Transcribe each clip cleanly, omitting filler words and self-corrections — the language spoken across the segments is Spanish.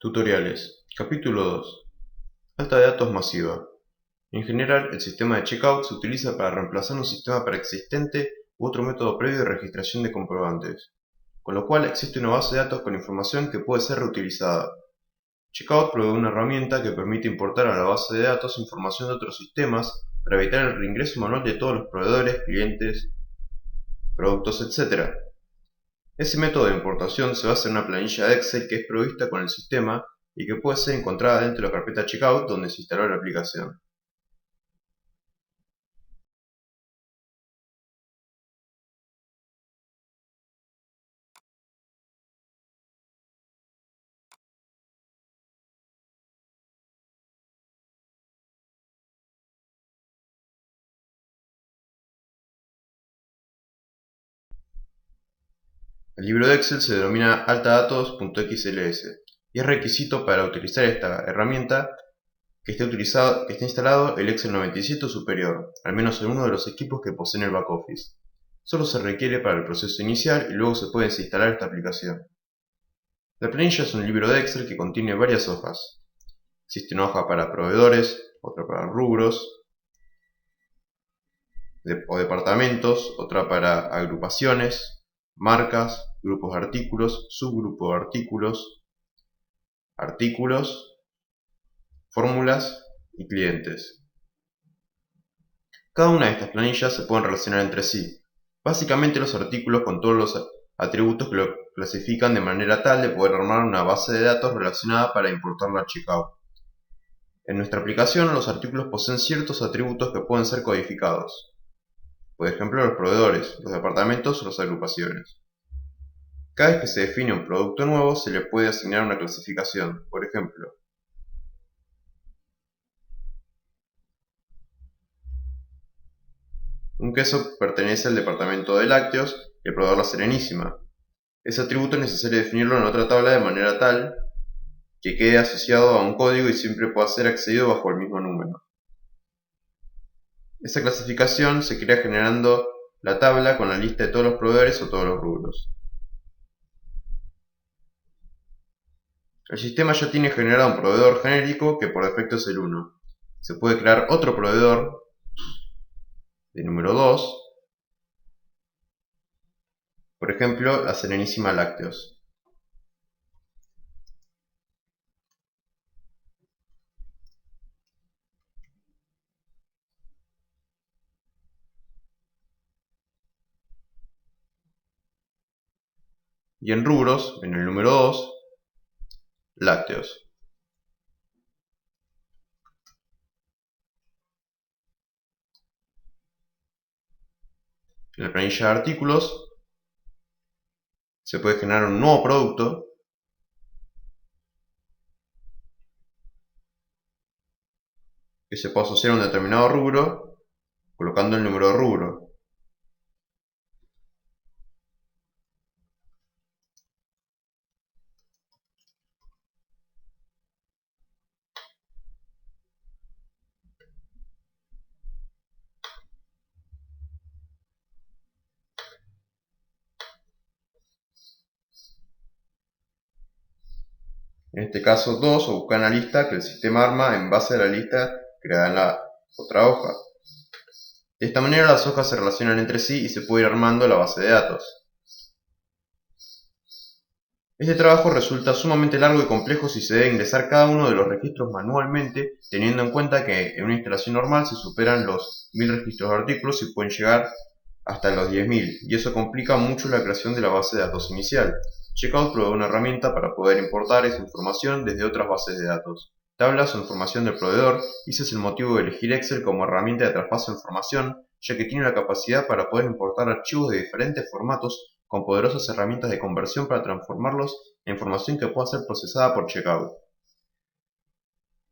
Tutoriales. Capítulo 2. Alta de datos masiva. En general, el sistema de checkout se utiliza para reemplazar un sistema preexistente u otro método previo de registración de comprobantes, con lo cual existe una base de datos con información que puede ser reutilizada. Checkout provee una herramienta que permite importar a la base de datos información de otros sistemas para evitar el reingreso manual de todos los proveedores, clientes, productos, etc. Ese método de importación se basa en una planilla de Excel que es provista con el sistema y que puede ser encontrada dentro de la carpeta Checkout donde se instaló la aplicación. El libro de Excel se denomina altadatos.xls y es requisito para utilizar esta herramienta que esté instalado el Excel 97 o superior, al menos en uno de los equipos que poseen el backoffice. Solo se requiere para el proceso inicial y luego se puede desinstalar esta aplicación. La planilla es un libro de Excel que contiene varias hojas. Existe una hoja para proveedores, otra para rubros o departamentos, otra para agrupaciones, marcas, grupos de artículos, subgrupos de artículos, artículos, fórmulas y clientes. Cada una de estas planillas se pueden relacionar entre sí. Básicamente los artículos con todos los atributos que lo clasifican de manera tal de poder armar una base de datos relacionada para importarla a Checkout. En nuestra aplicación los artículos poseen ciertos atributos que pueden ser codificados. Por ejemplo, los proveedores, los departamentos o las agrupaciones. Cada vez que se define un producto nuevo se le puede asignar una clasificación. Por ejemplo, un queso pertenece al departamento de lácteos y el proveedor La Serenísima. Ese atributo es necesario definirlo en otra tabla de manera tal que quede asociado a un código y siempre pueda ser accedido bajo el mismo número. Esa clasificación se crea generando la tabla con la lista de todos los proveedores o todos los rubros. El sistema ya tiene generado un proveedor genérico que por defecto es el 1. Se puede crear otro proveedor de número 2, por ejemplo, La Serenísima Lácteos. Y en rubros, en el número 2, lácteos. En la planilla de artículos se puede generar un nuevo producto que se puede asociar a un determinado rubro colocando el número de rubro. En este caso 2 o buscar una lista que el sistema arma en base a la lista creada en la otra hoja. De esta manera las hojas se relacionan entre sí y se puede ir armando la base de datos. Este trabajo resulta sumamente largo y complejo si se debe ingresar cada uno de los registros manualmente, teniendo en cuenta que en una instalación normal se superan los 1000 registros de artículos y pueden llegar hasta los 10.000, y eso complica mucho la creación de la base de datos inicial. Checkout provee una herramienta para poder importar esa información desde otras bases de datos, tablas o información del proveedor, y ese es el motivo de elegir Excel como herramienta de traspaso de información, ya que tiene la capacidad para poder importar archivos de diferentes formatos con poderosas herramientas de conversión para transformarlos en información que pueda ser procesada por Checkout.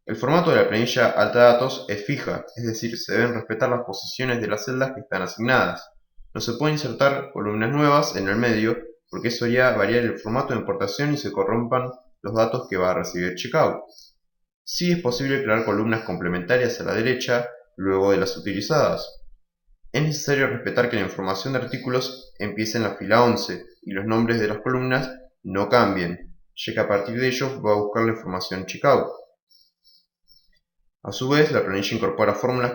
El formato de la planilla altadatos es fija, es decir, se deben respetar las posiciones de las celdas que están asignadas. No se pueden insertar columnas nuevas en el medio porque eso haría variar el formato de importación y se corrompan los datos que va a recibir Checkout. Sí es posible crear columnas complementarias a la derecha luego de las utilizadas. Es necesario respetar que la información de artículos empiece en la fila 11 y los nombres de las columnas no cambien, ya que a partir de ellos va a buscar la información checkout. A su vez, la planilla incorpora fórmulas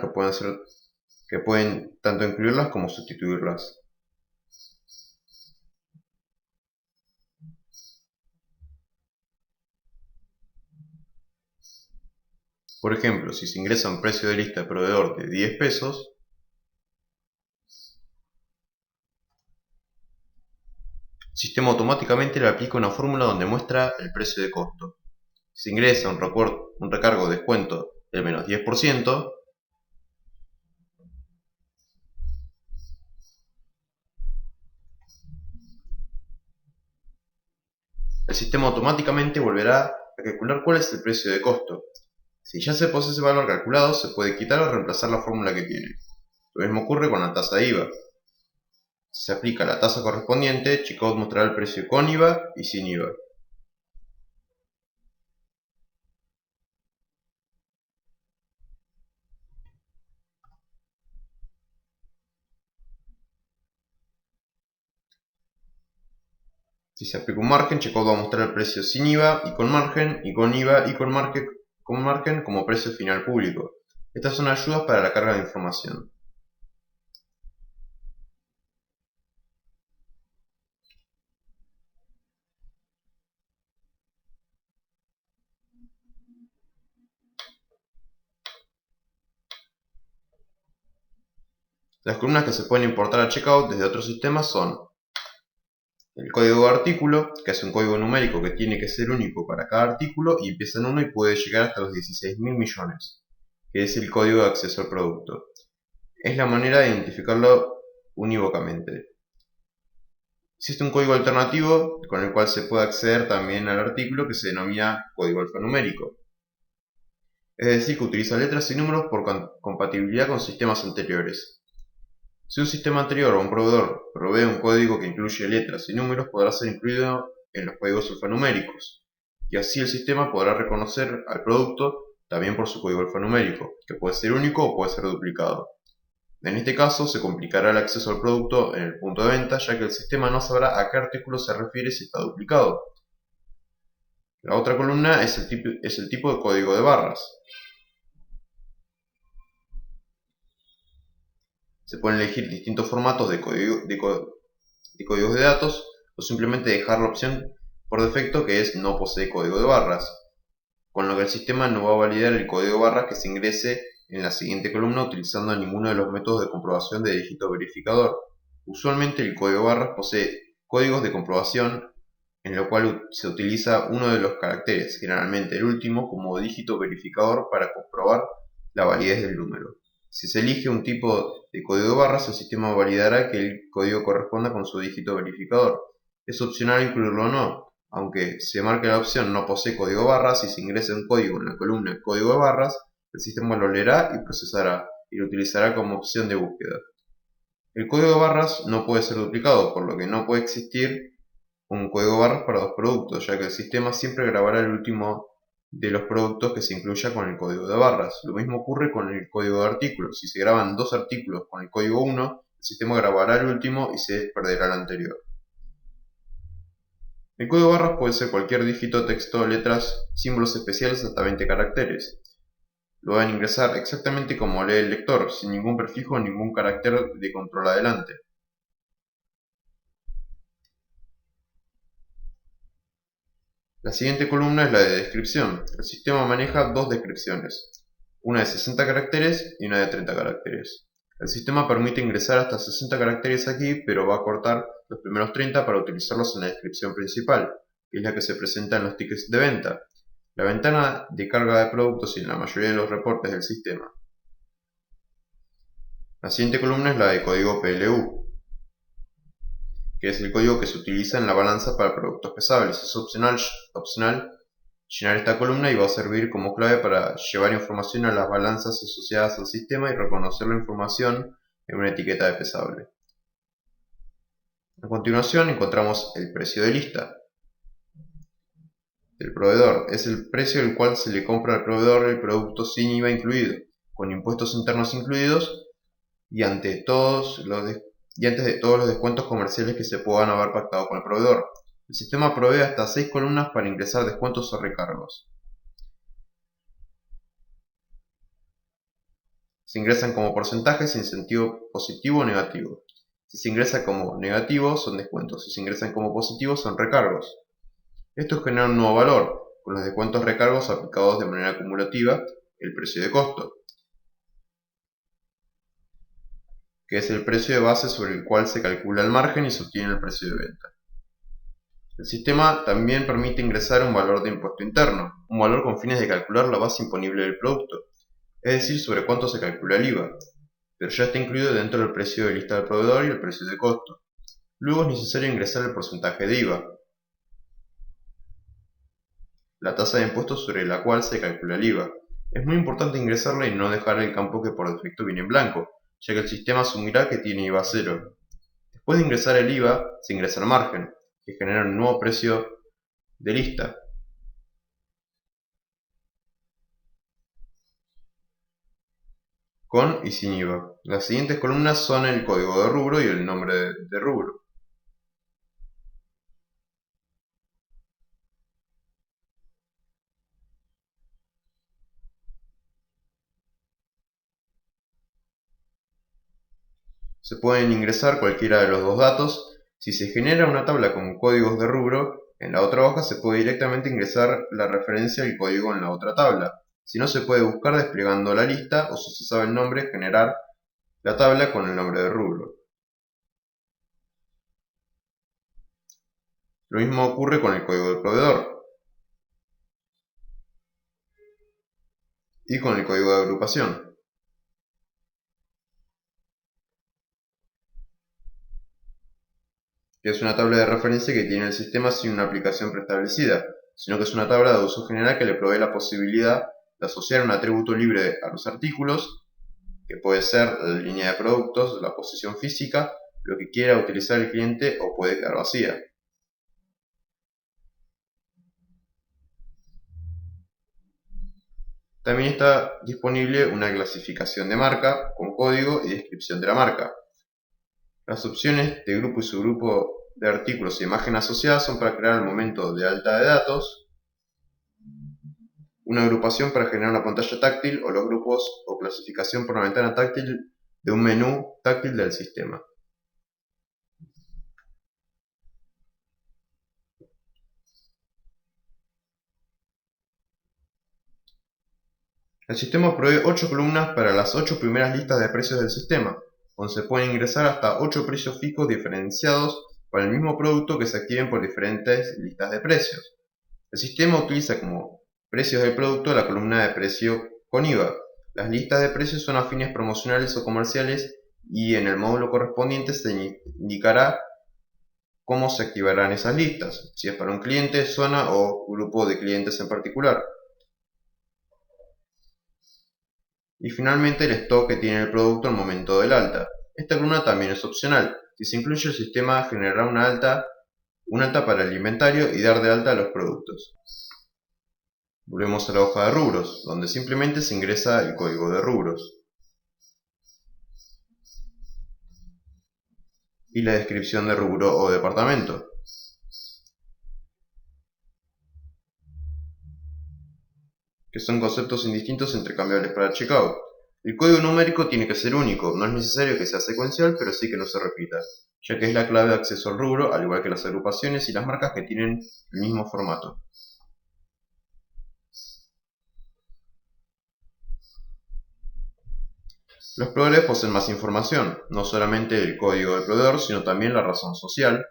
que pueden tanto incluirlas como sustituirlas. Por ejemplo, si se ingresa un precio de lista de proveedor de 10 pesos, el sistema automáticamente le aplica una fórmula donde muestra el precio de costo. Si se ingresa un recargo de descuento del menos 10%, el sistema automáticamente volverá a calcular cuál es el precio de costo. Si ya se posee ese valor calculado, se puede quitar o reemplazar la fórmula que tiene. Lo mismo ocurre con la tasa de IVA. Si se aplica la tasa correspondiente, checkout mostrará el precio con IVA y sin IVA. Si se aplica un margen, checkout va a mostrar el precio sin IVA y con margen, y con IVA y con margen como precio final público. Estas son ayudas para la carga de información. Las columnas que se pueden importar a checkout desde otros sistemas son el código de artículo, que es un código numérico que tiene que ser único para cada artículo y empieza en 1 y puede llegar hasta los 16.000 millones, que es el código de acceso al producto. Es la manera de identificarlo unívocamente. Existe un código alternativo con el cual se puede acceder también al artículo que se denomina código alfanumérico. Es decir, que utiliza letras y números por compatibilidad con sistemas anteriores. Si un sistema anterior o un proveedor provee un código que incluye letras y números, podrá ser incluido en los códigos alfanuméricos, y así el sistema podrá reconocer al producto también por su código alfanumérico, que puede ser único o puede ser duplicado. En este caso, se complicará el acceso al producto en el punto de venta, ya que el sistema no sabrá a qué artículo se refiere si está duplicado. La otra columna es el tipo de código de barras. Se pueden elegir distintos formatos de códigos de datos o simplemente dejar la opción por defecto que es no posee código de barras, con lo que el sistema no va a validar el código de barras que se ingrese en la siguiente columna utilizando ninguno de los métodos de comprobación de dígito verificador. Usualmente el código de barras posee códigos de comprobación en lo cual se utiliza uno de los caracteres, generalmente el último, como dígito verificador para comprobar la validez del número. Si se elige un tipo de código de barras, el sistema validará que el código corresponda con su dígito verificador. Es opcional incluirlo o no, aunque se marque la opción no posee código de barras y se ingresa un código en la columna código de barras, el sistema lo leerá y procesará y lo utilizará como opción de búsqueda. El código de barras no puede ser duplicado, por lo que no puede existir un código de barras para dos productos, ya que el sistema siempre grabará el último de los productos que se incluya con el código de barras. Lo mismo ocurre con el código de artículos. Si se graban dos artículos con el código 1, el sistema grabará el último y se perderá el anterior. El código de barras puede ser cualquier dígito, texto, letras, símbolos especiales hasta 20 caracteres. Lo van a ingresar exactamente como lee el lector, sin ningún prefijo o ningún carácter de control adelante. La siguiente columna es la de descripción. El sistema maneja dos descripciones, una de 60 caracteres y una de 30 caracteres. El sistema permite ingresar hasta 60 caracteres aquí, pero va a cortar los primeros 30 para utilizarlos en la descripción principal, que es la que se presenta en los tickets de venta, la ventana de carga de productos y en la mayoría de los reportes del sistema. La siguiente columna es la de código PLU, que es el código que se utiliza en la balanza para productos pesables. Es opcional llenar esta columna y va a servir como clave para llevar información a las balanzas asociadas al sistema y reconocer la información en una etiqueta de pesable. A continuación encontramos el precio de lista del proveedor. Es el precio al cual se le compra al proveedor el producto sin IVA incluido, con impuestos internos incluidos y antes de todos los descuentos comerciales que se puedan haber pactado con el proveedor. El sistema provee hasta 6 columnas para ingresar descuentos o recargos. Se ingresan como porcentajes en sentido positivo o negativo. Si se ingresa como negativo son descuentos, si se ingresan como positivos son recargos. Estos generan un nuevo valor, con los descuentos recargos aplicados de manera acumulativa, el precio de costo, que es el precio de base sobre el cual se calcula el margen y se obtiene el precio de venta. El sistema también permite ingresar un valor de impuesto interno, un valor con fines de calcular la base imponible del producto, es decir, sobre cuánto se calcula el IVA, pero ya está incluido dentro del precio de lista del proveedor y el precio de costo. Luego es necesario ingresar el porcentaje de IVA, la tasa de impuesto sobre la cual se calcula el IVA. Es muy importante ingresarla y no dejar el campo que por defecto viene en blanco, ya que el sistema asumirá que tiene IVA cero. Después de ingresar el IVA, se ingresa el margen, que genera un nuevo precio de lista. Con y sin IVA. Las siguientes columnas son el código de rubro y el nombre de rubro. Se pueden ingresar cualquiera de los dos datos. Si se genera una tabla con códigos de rubro, en la otra hoja se puede directamente ingresar la referencia al código en la otra tabla. Si no, se puede buscar desplegando la lista o si se sabe el nombre, generar la tabla con el nombre de rubro. Lo mismo ocurre con el código del proveedor y con el código de agrupación, que es una tabla de referencia que tiene el sistema sin una aplicación preestablecida, sino que es una tabla de uso general que le provee la posibilidad de asociar un atributo libre a los artículos, que puede ser la línea de productos, la posición física, lo que quiera utilizar el cliente o puede quedar vacía. También está disponible una clasificación de marca con código y descripción de la marca. Las opciones de grupo y subgrupo de artículos e imagen asociadas son para crear el momento de alta de datos, una agrupación para generar una pantalla táctil o los grupos o clasificación por una ventana táctil de un menú táctil del sistema. El sistema provee 8 columnas para las 8 primeras listas de precios del sistema, donde se pueden ingresar hasta 8 precios fijos diferenciados para el mismo producto que se activen por diferentes listas de precios. El sistema utiliza como precios del producto la columna de precio con IVA. Las listas de precios son a fines promocionales o comerciales y en el módulo correspondiente se indicará cómo se activarán esas listas, si es para un cliente, zona o grupo de clientes en particular. Y finalmente el stock que tiene el producto al momento del alta. Esta columna también es opcional. Si se incluye, el sistema generará un alta para el inventario y dar de alta a los productos. Volvemos a la hoja de rubros, donde simplemente se ingresa el código de rubros y la descripción de rubro o departamento, que son conceptos indistintos intercambiables para el checkout. El código numérico tiene que ser único, no es necesario que sea secuencial, pero sí que no se repita, ya que es la clave de acceso al rubro, al igual que las agrupaciones y las marcas que tienen el mismo formato. Los proveedores poseen más información, no solamente el código del proveedor, sino también la razón social,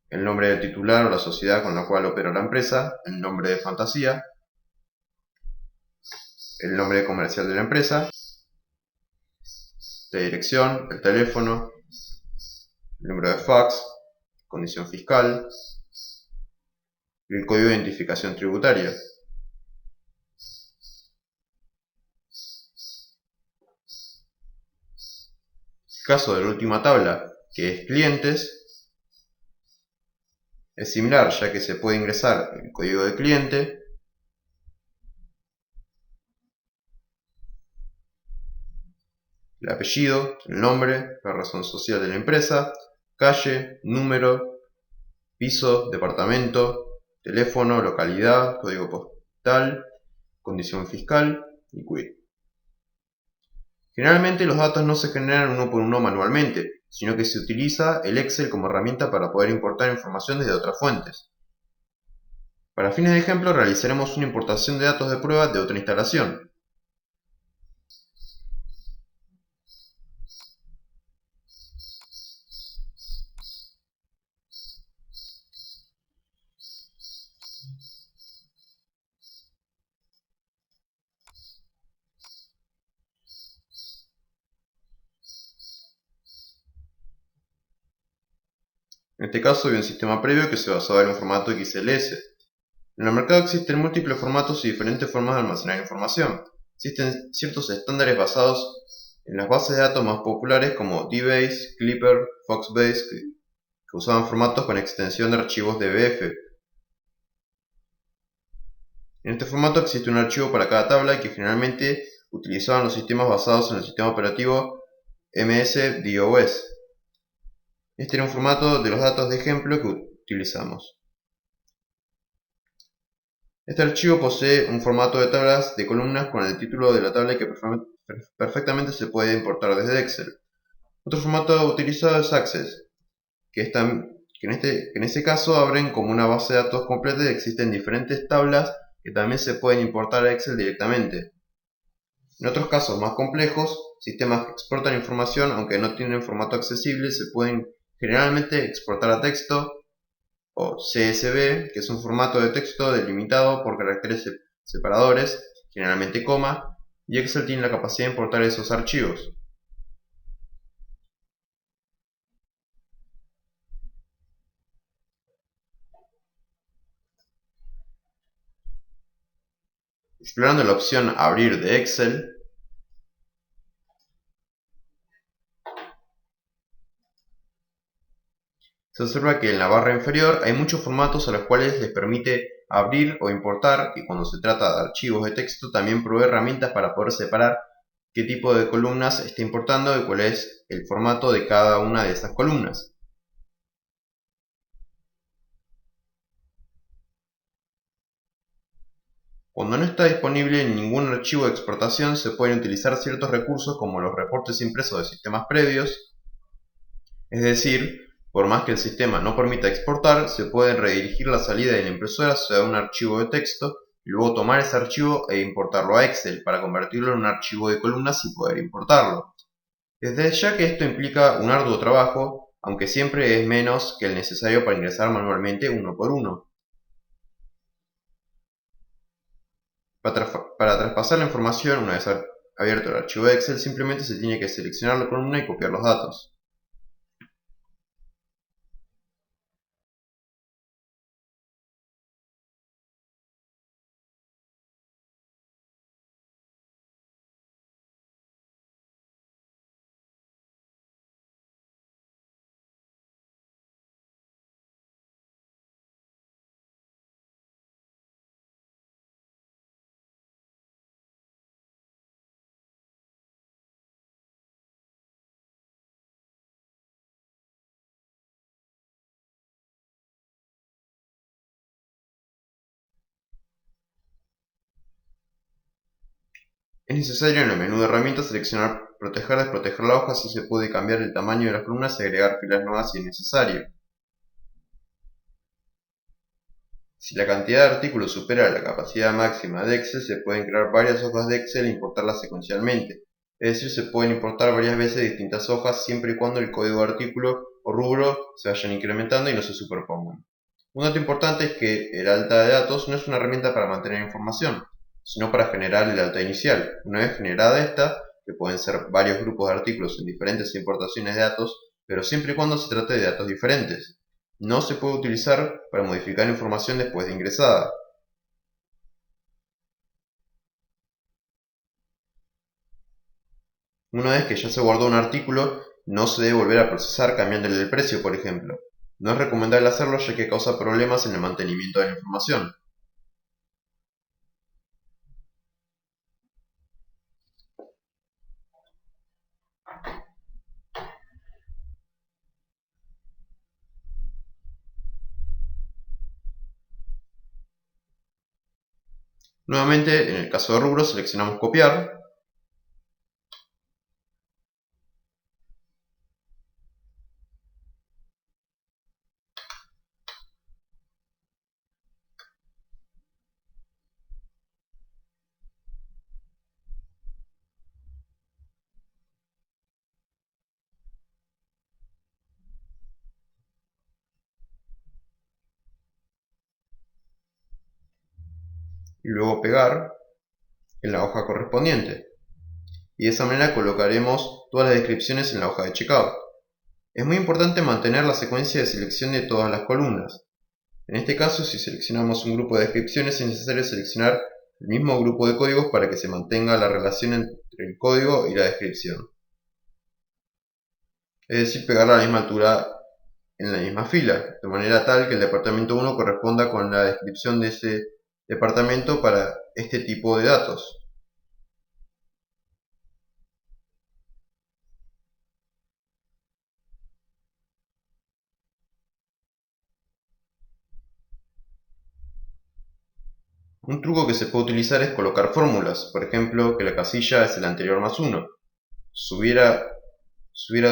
el nombre del titular o la sociedad con la cual opera la empresa, el nombre de fantasía, el nombre comercial de la empresa, la dirección, el teléfono, el número de fax, condición fiscal y el código de identificación tributaria. El caso de la última tabla, que es clientes, es similar, ya que se puede ingresar el código de cliente, el apellido, el nombre, la razón social de la empresa, calle, número, piso, departamento, teléfono, localidad, código postal, condición fiscal y quit. Generalmente los datos no se generan uno por uno manualmente, sino que se utiliza el Excel como herramienta para poder importar información desde otras fuentes. Para fines de ejemplo, realizaremos una importación de datos de prueba de otra instalación. En este caso, había un sistema previo que se basaba en un formato XLS. En el mercado existen múltiples formatos y diferentes formas de almacenar información. Existen ciertos estándares basados en las bases de datos más populares como DBase, Clipper, Foxbase, que usaban formatos con extensión de archivos DBF. En este formato existe un archivo para cada tabla y que generalmente utilizaban los sistemas basados en el sistema operativo MS-DOS. Este era un formato de los datos de ejemplo que utilizamos. Este archivo posee un formato de tablas de columnas con el título de la tabla que perfectamente se puede importar desde Excel. Otro formato utilizado es Access, que en este caso abren como una base de datos completa y existen diferentes tablas que también se pueden importar a Excel directamente. En otros casos más complejos, sistemas que exportan información aunque no tienen formato accesible se pueden generalmente exportar a texto o CSV, que es un formato de texto delimitado por caracteres separadores, generalmente coma, y Excel tiene la capacidad de importar esos archivos. Explorando la opción Abrir de Excel, se observa que en la barra inferior hay muchos formatos a los cuales les permite abrir o importar, y cuando se trata de archivos de texto también provee herramientas para poder separar qué tipo de columnas está importando y cuál es el formato de cada una de esas columnas. Cuando no está disponible ningún archivo de exportación, se pueden utilizar ciertos recursos como los reportes impresos de sistemas previos, es decir, por más que el sistema no permita exportar, se puede redirigir la salida de la impresora hacia un archivo de texto y luego tomar ese archivo e importarlo a Excel para convertirlo en un archivo de columnas y poder importarlo. Desde ya que esto implica un arduo trabajo, aunque siempre es menos que el necesario para ingresar manualmente uno por uno. Para traspasar la información, una vez abierto el archivo de Excel, simplemente se tiene que seleccionar la columna y copiar los datos. Es necesario en el menú de herramientas seleccionar Proteger, desproteger la hoja, así se puede cambiar el tamaño de las columnas y agregar filas nuevas si es necesario. Si la cantidad de artículos supera la capacidad máxima de Excel, se pueden crear varias hojas de Excel e importarlas secuencialmente. Es decir, se pueden importar varias veces distintas hojas siempre y cuando el código de artículo o rubro se vayan incrementando y no se superpongan. Un dato importante es que el alta de datos no es una herramienta para mantener información, sino para generar el alta inicial. Una vez generada esta, que pueden ser varios grupos de artículos en diferentes importaciones de datos, pero siempre y cuando se trate de datos diferentes. No se puede utilizar para modificar información después de ingresada. Una vez que ya se guardó un artículo, no se debe volver a procesar cambiándole el precio, por ejemplo. No es recomendable hacerlo ya que causa problemas en el mantenimiento de la información. Nuevamente, en el caso de rubro, seleccionamos copiar. Y luego pegar en la hoja correspondiente. Y de esa manera colocaremos todas las descripciones en la hoja de checkout. Es muy importante mantener la secuencia de selección de todas las columnas. En este caso, si seleccionamos un grupo de descripciones, es necesario seleccionar el mismo grupo de códigos para que se mantenga la relación entre el código y la descripción. Es decir, pegar a la misma altura en la misma fila, de manera tal que el departamento 1 corresponda con la descripción de ese departamento para este tipo de datos. Un truco que se puede utilizar es colocar fórmulas, por ejemplo, que la casilla es el anterior más 1. Si hubiera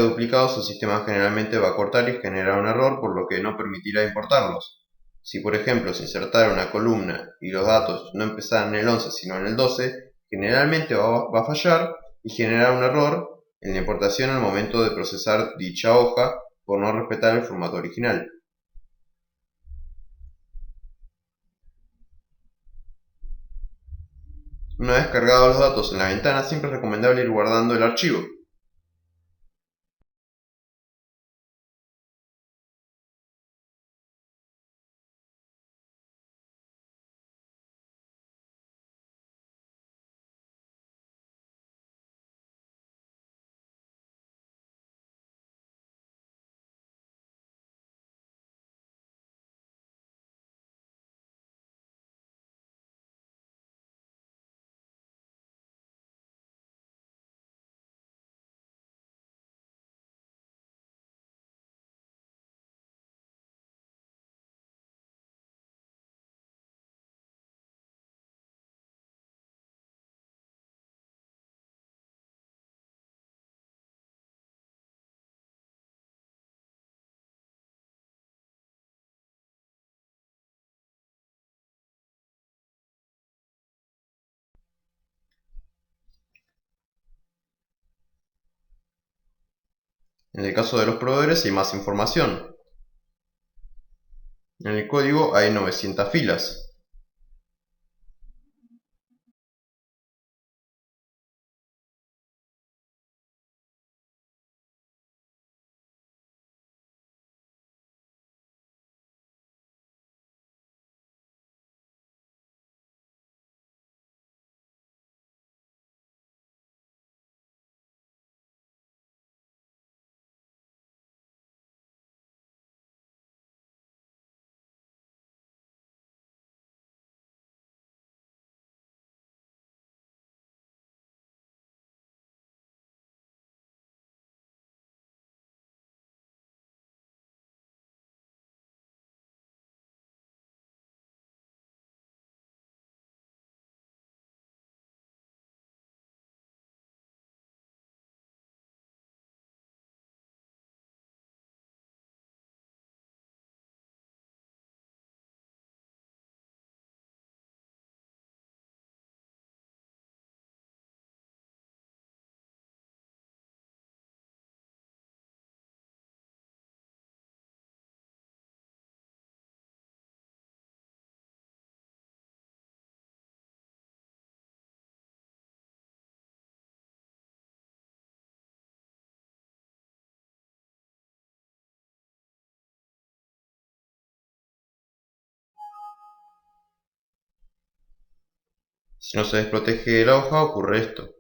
duplicado, su sistema generalmente va a cortar y generar un error, por lo que no permitirá importarlos. Si por ejemplo se insertara una columna y los datos no empezaran en el 11 sino en el 12, generalmente va a fallar y generar un error en la importación al momento de procesar dicha hoja por no respetar el formato original. Una vez cargados los datos en la ventana, siempre es recomendable ir guardando el archivo. En el caso de los proveedores hay más información. En el código hay 900 filas. Si no se desprotege la hoja, ocurre esto.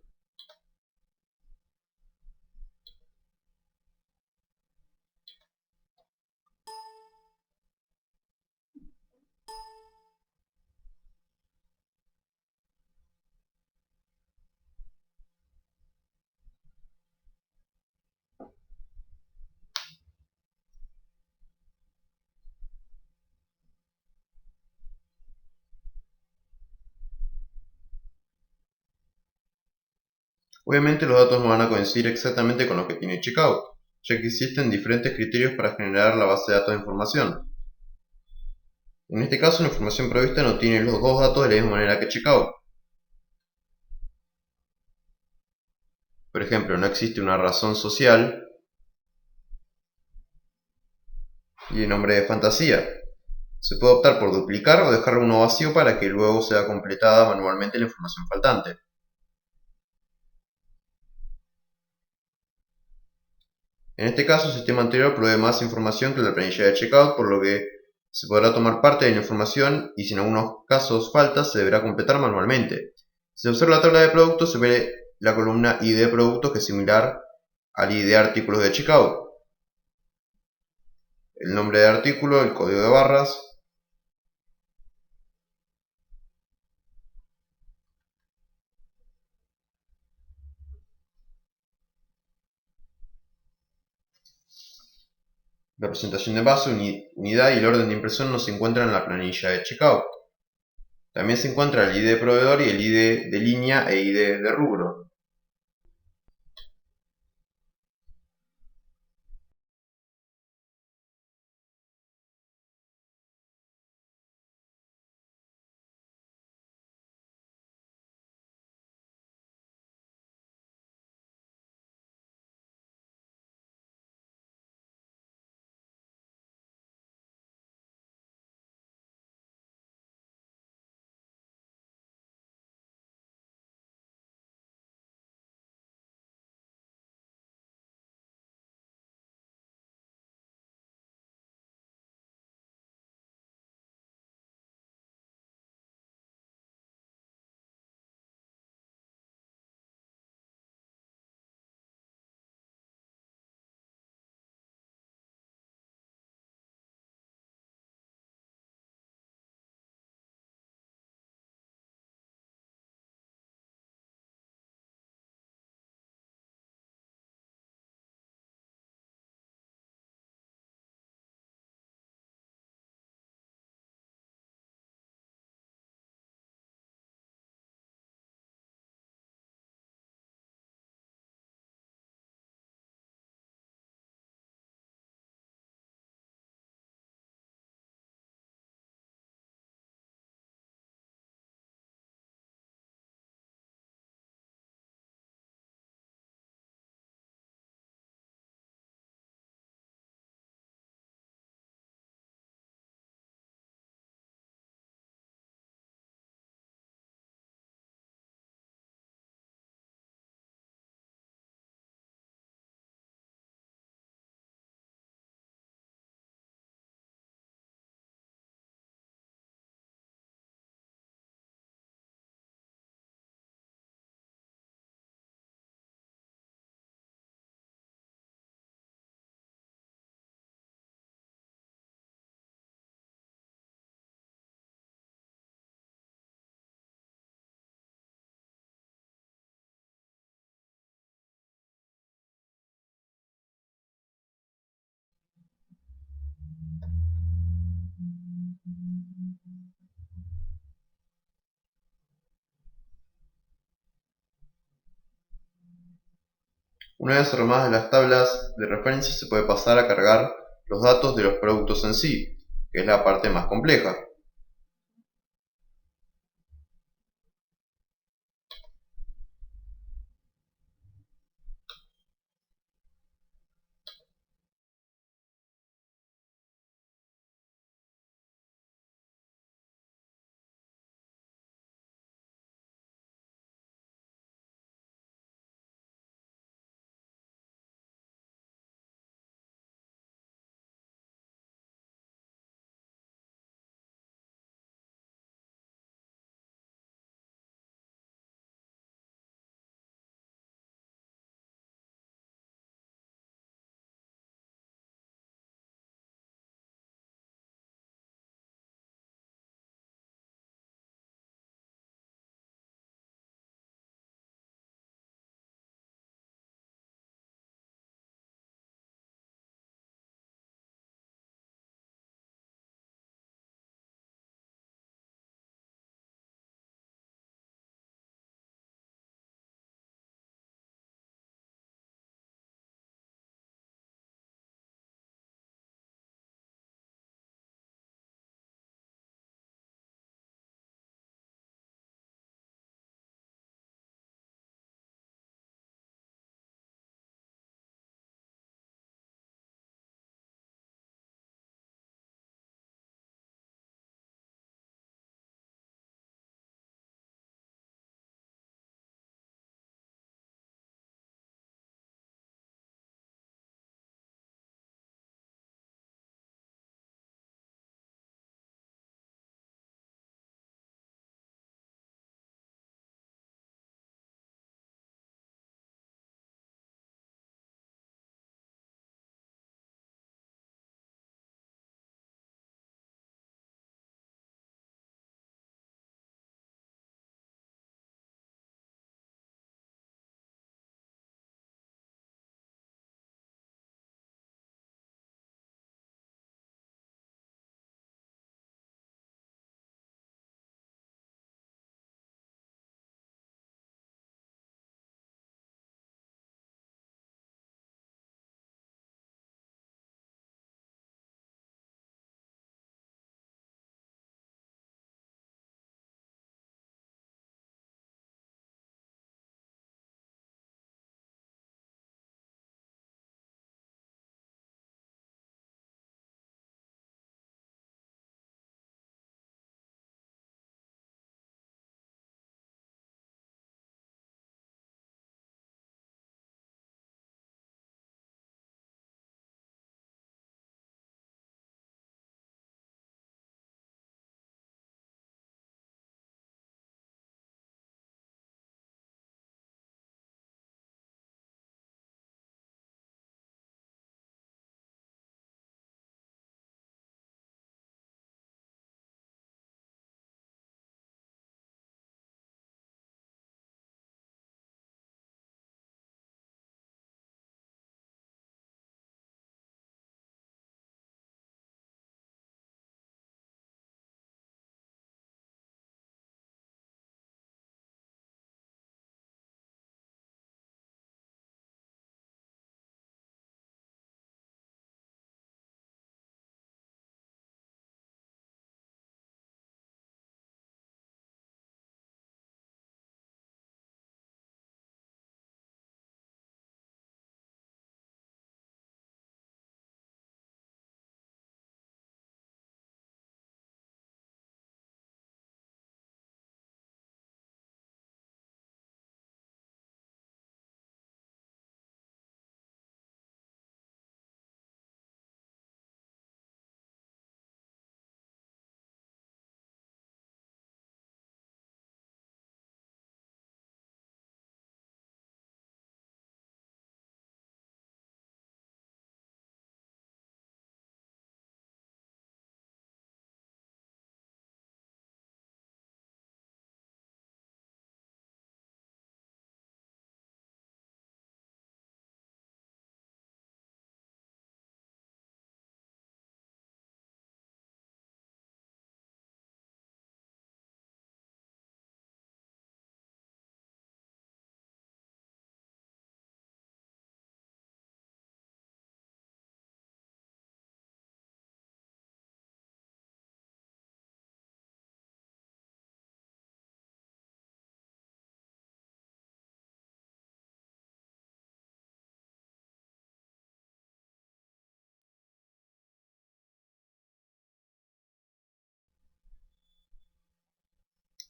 Obviamente los datos no van a coincidir exactamente con los que tiene checkout, ya que existen diferentes criterios para generar la base de datos de información. En este caso, la información provista no tiene los dos datos de la misma manera que checkout. Por ejemplo, no existe una razón social y el nombre de fantasía. Se puede optar por duplicar o dejar uno vacío para que luego sea completada manualmente la información faltante. En este caso, el sistema anterior provee más información que la planilla de checkout, por lo que se podrá tomar parte de la información y si en algunos casos falta, se deberá completar manualmente. Si se observa la tabla de productos, se ve la columna ID de productos, que es similar al ID de artículos de checkout. El nombre de artículo, el código de barras, la presentación de base, unidad y el orden de impresión no se encuentran en la planilla de checkout. También se encuentra el ID de proveedor y el ID de línea e ID de rubro. Una vez armadas las tablas de referencia, se puede pasar a cargar los datos de los productos en sí, que es la parte más compleja.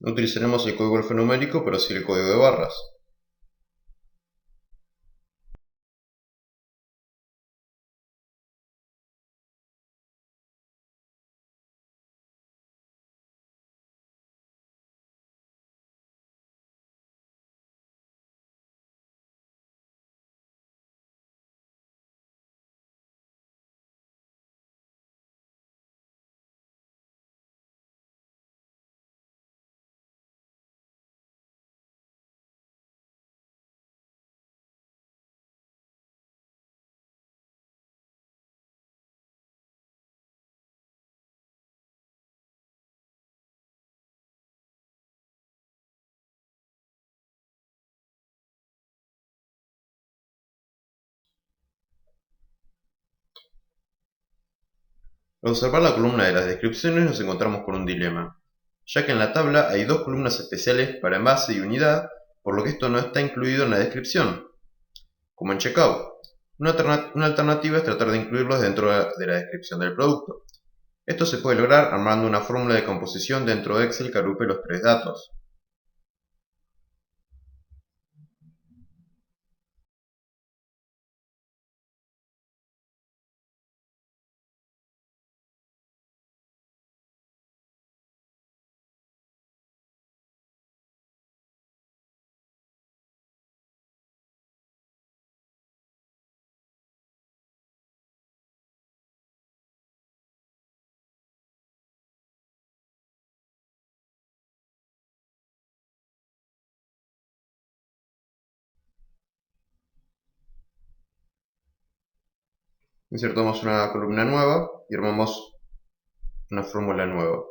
No utilizaremos el código alfanumérico, pero sí el código de barras. Al observar la columna de las descripciones nos encontramos con un dilema, ya que en la tabla hay dos columnas especiales para envase y unidad, por lo que esto no está incluido en la descripción, como en checkout. Una alternativa es tratar de incluirlos dentro de la descripción del producto. Esto se puede lograr armando una fórmula de composición dentro de Excel que agrupe los tres datos. Insertamos una columna nueva y armamos una fórmula nueva.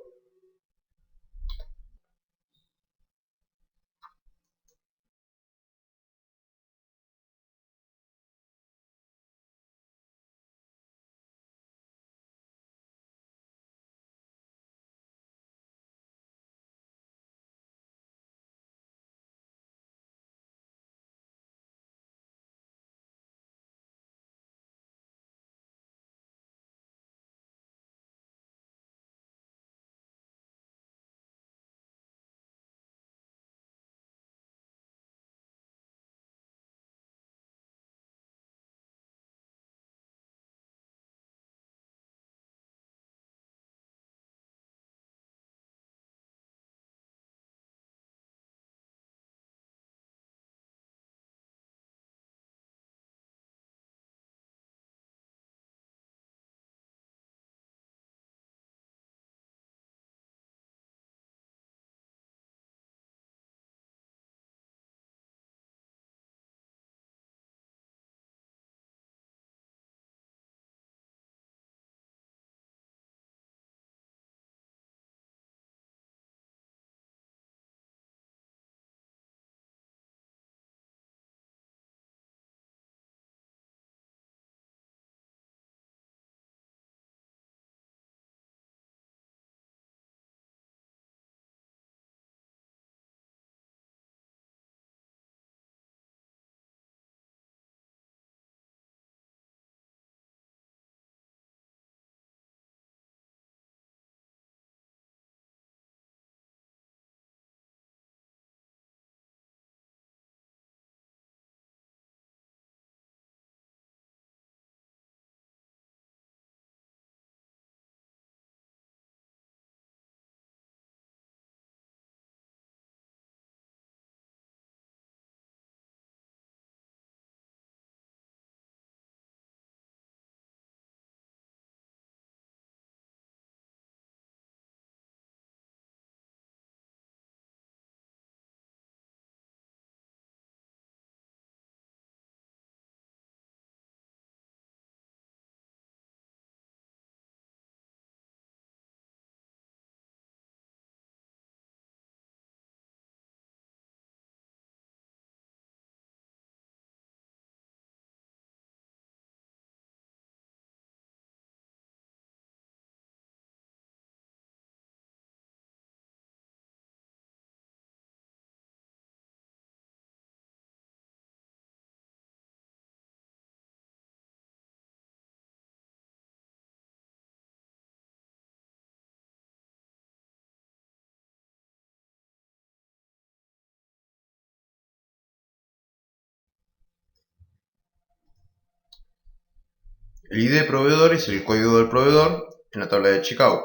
El ID de proveedor es el código del proveedor en la tabla de checkout.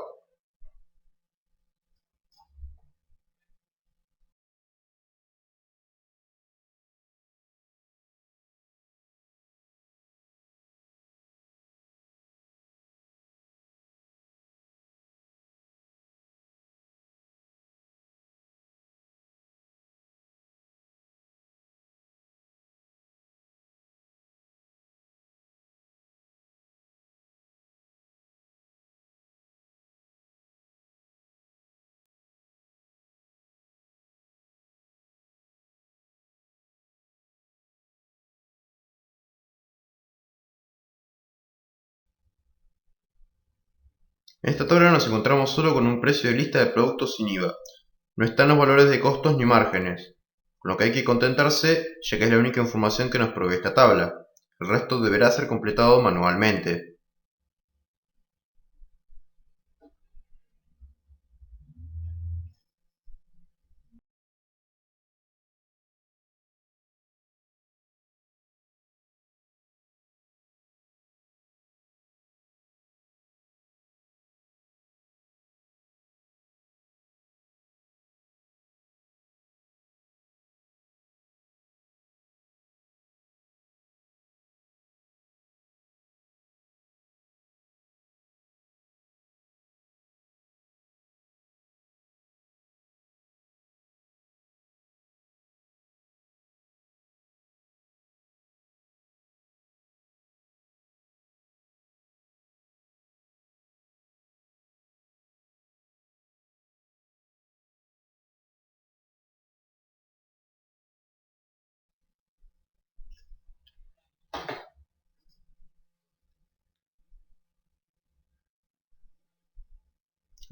En esta tabla nos encontramos solo con un precio de lista de productos sin IVA. No están los valores de costos ni márgenes, con lo que hay que contentarse ya que es la única información que nos provee esta tabla. El resto deberá ser completado manualmente.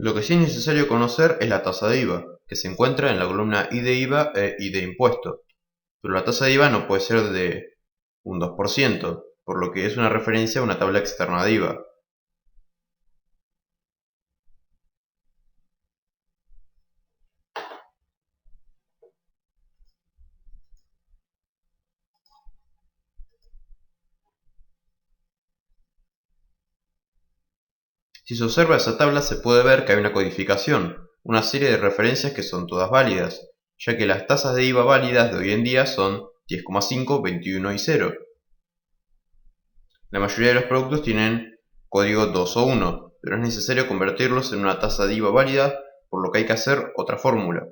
Lo que sí es necesario conocer es la tasa de IVA, que se encuentra en la columna I de IVA e I de impuesto, pero la tasa de IVA no puede ser de un 2%, por lo que es una referencia a una tabla externa de IVA. Si se observa esa tabla se puede ver que hay una codificación, una serie de referencias que son todas válidas, ya que las tasas de IVA válidas de hoy en día son 10,5, 21 y 0. La mayoría de los productos tienen código 2 o 1, pero es necesario convertirlos en una tasa de IVA válida, por lo que hay que hacer otra fórmula.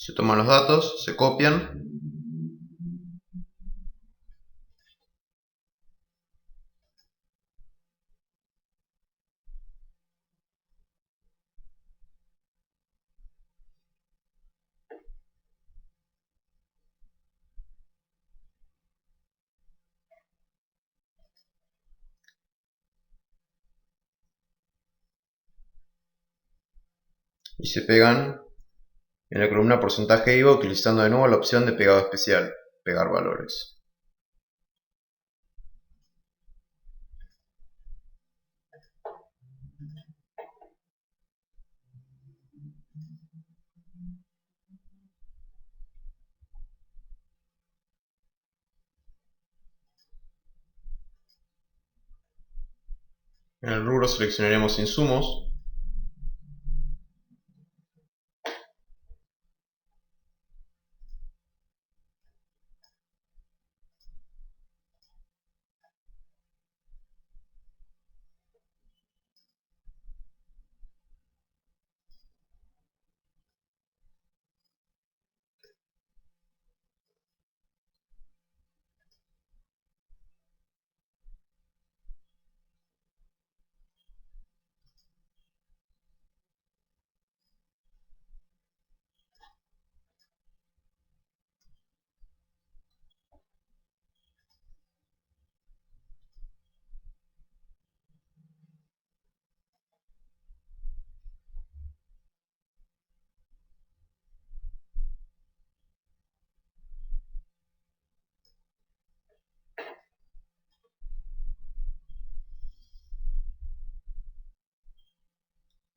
Se toman los datos, se copian y se pegan en la columna porcentaje IVA utilizando de nuevo la opción de pegado especial, pegar valores. En el rubro seleccionaremos insumos.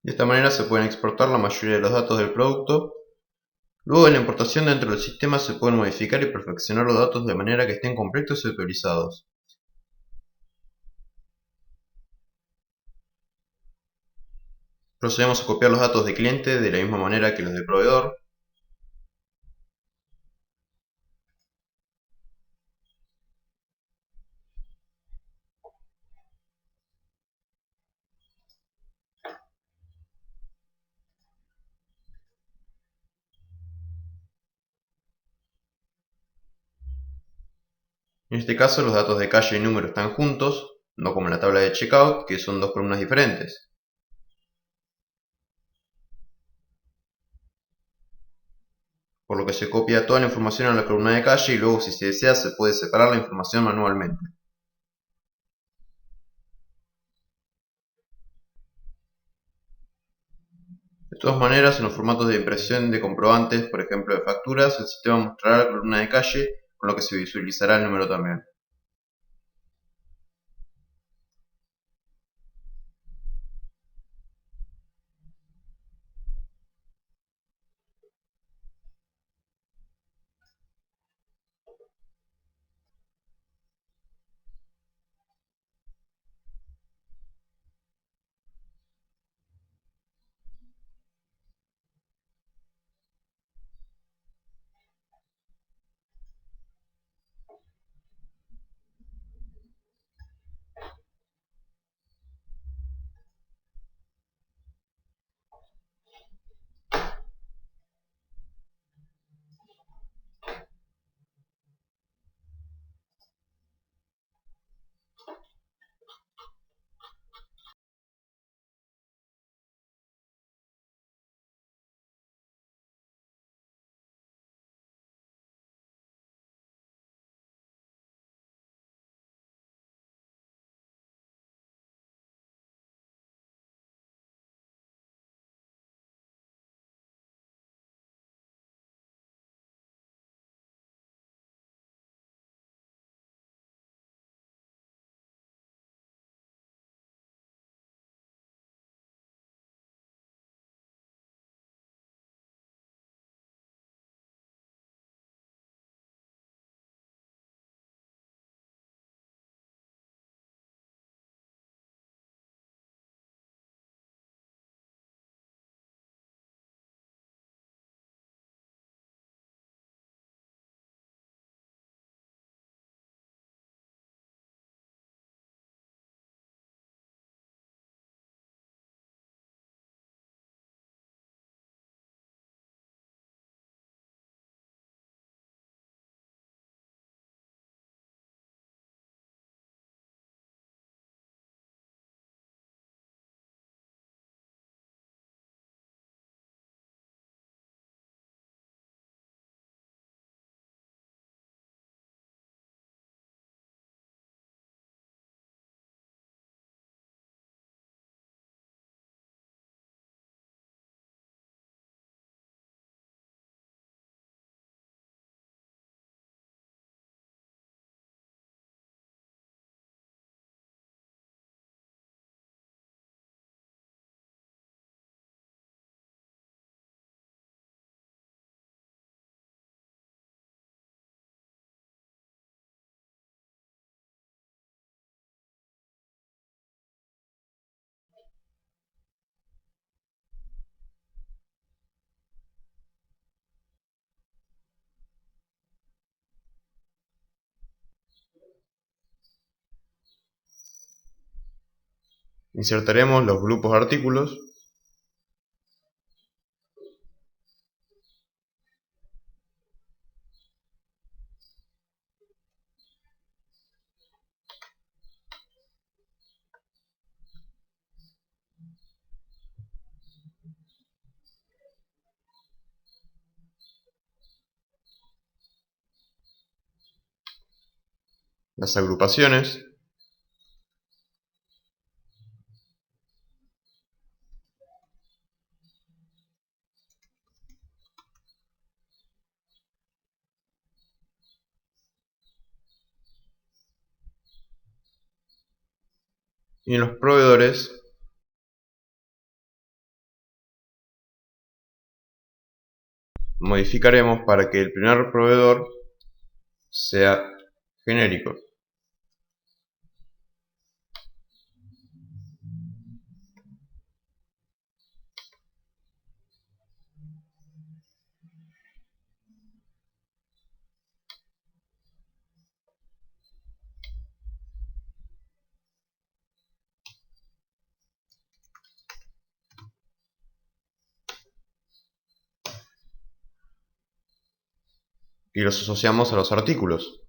De esta manera se pueden exportar la mayoría de los datos del producto. Luego de la importación dentro del sistema se pueden modificar y perfeccionar los datos de manera que estén completos y actualizados. Procedemos a copiar los datos de cliente de la misma manera que los de proveedor. En este caso los datos de calle y número están juntos, no como en la tabla de checkout, que son dos columnas diferentes. Por lo que se copia toda la información a la columna de calle y luego si se desea se puede separar la información manualmente. De todas maneras, en los formatos de impresión de comprobantes, por ejemplo de facturas, el sistema mostrará la columna de calle, con lo que se visualizará el número también. Insertaremos los grupos de artículos las agrupaciones, y en los proveedores modificaremos para que el primer proveedor sea genérico. Y los asociamos a los artículos.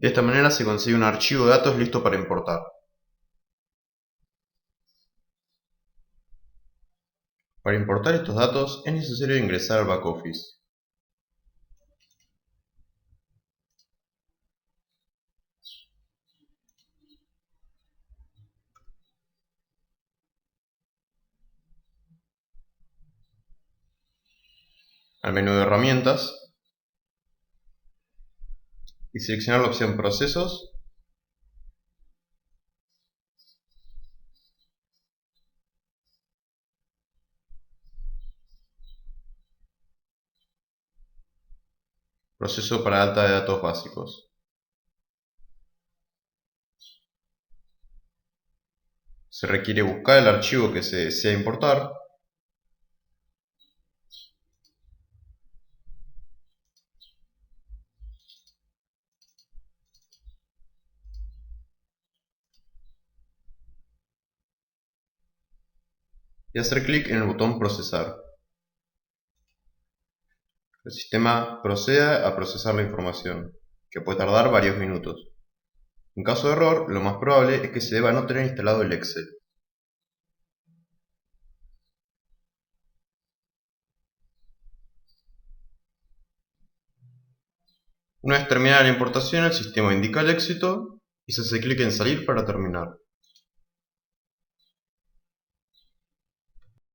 De esta manera se consigue un archivo de datos listo para importar. Para importar estos datos es necesario ingresar al backoffice. Al menú de herramientas y seleccionar la opción Procesos, Proceso para alta de datos básicos. Se requiere buscar el archivo que se desea importar y hacer clic en el botón Procesar. El sistema procede a procesar la información, que puede tardar varios minutos. En caso de error, lo más probable es que se deba no tener instalado el Excel. Una vez terminada la importación, el sistema indica el éxito y se hace clic en Salir para terminar.